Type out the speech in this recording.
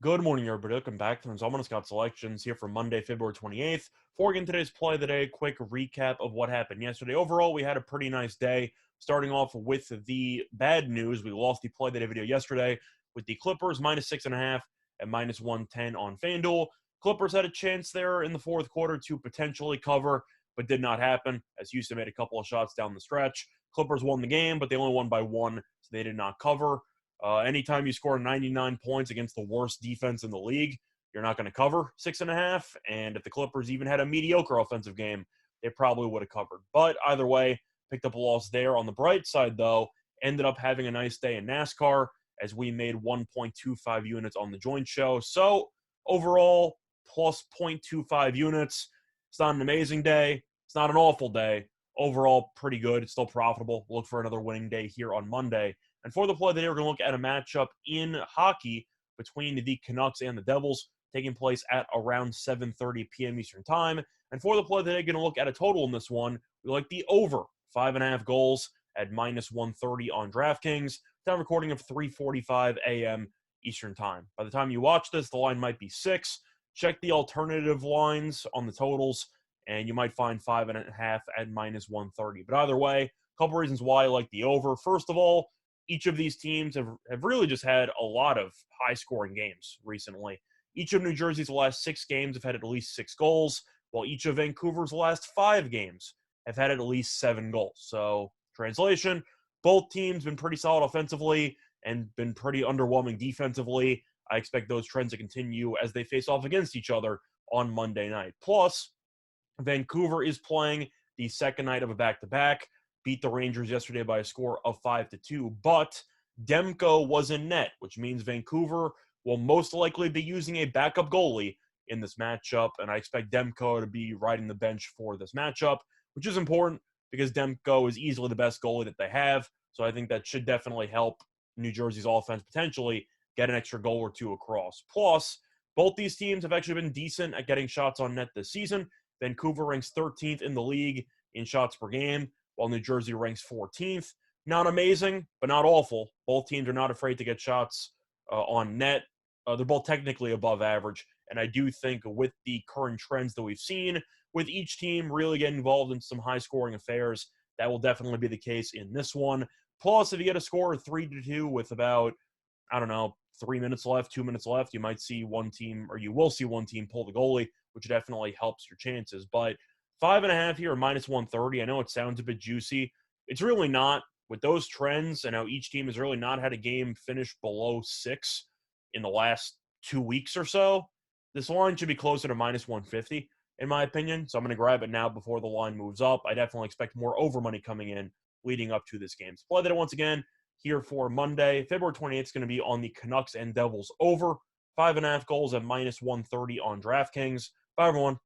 Good morning, everybody. Welcome back to the Scott Selections here for Monday, February 28th. Before we get into today's play of the day, quick recap of what happened yesterday. Overall, we had a pretty nice day. Starting off with the bad news, we lost the play of the day video yesterday with the Clippers minus 6.5 and minus 110 on FanDuel. Clippers had a chance there in the fourth quarter to potentially cover, but did not happen as Houston made a couple of shots down the stretch. Clippers won the game, but they only won by one, so they did not cover. Anytime you score 99 points against the worst defense in the league, you're not going to cover 6.5. And if the Clippers even had a mediocre offensive game, they probably would have covered. But either way, picked up a loss there. On the bright side, though, ended up having a nice day in NASCAR as we made 1.25 units on the joint show. So overall, plus 0.25 units. It's not an amazing day. It's not an awful day. Overall, pretty good. It's still profitable. Look for another winning day here on Monday. And for the play today, we're going to look at a matchup in hockey between the Canucks and the Devils, taking place at around 7:30 p.m. Eastern Time. And for the play today, we're going to look at a total in this one. We like the over 5.5 goals at minus 130 on DraftKings. Time recording of 3:45 a.m. Eastern Time. By the time you watch this, the line might be 6. Check the alternative lines on the totals, and you might find 5.5 at minus 130. But either way, a couple reasons why I like the over. First of all, each of these teams have really just had a lot of high-scoring games recently. Each of New Jersey's last 6 games have had at least 6 goals, while each of Vancouver's last 5 games have had at least 7 goals. So, translation, both teams been pretty solid offensively and been pretty underwhelming defensively. I expect those trends to continue as they face off against each other on Monday night. Plus, Vancouver is playing the second night of a back-to-back. Beat the Rangers yesterday by a score of 5-2, but Demko was in net, which means Vancouver will most likely be using a backup goalie in this matchup, and I expect Demko to be riding the bench for this matchup, which is important because Demko is easily the best goalie that they have, so I think that should definitely help New Jersey's offense potentially get an extra goal or two across. Plus, both these teams have actually been decent at getting shots on net this season. Vancouver ranks 13th in the league in shots per game, while New Jersey ranks 14th. Not amazing, but not awful. Both teams are not afraid to get shots on net. They're both technically above average, and I do think with the current trends that we've seen, with each team really getting involved in some high-scoring affairs, that will definitely be the case in this one. Plus, if you get a score of 3-2 with about, 3 minutes left, 2 minutes left, you might see one team, or you will see one team pull the goalie, which definitely helps your chances. But 5.5 here or minus 130. I know it sounds a bit juicy. It's really not. With those trends and how each team has really not had a game finish below 6 in the last 2 weeks or so, this line should be closer to minus 150, in my opinion. So I'm going to grab it now before the line moves up. I definitely expect more over money coming in leading up to this game. So play that once again here for Monday. February 28th is going to be on the Canucks and Devils over. 5.5 goals at minus 130 on DraftKings. Bye, everyone.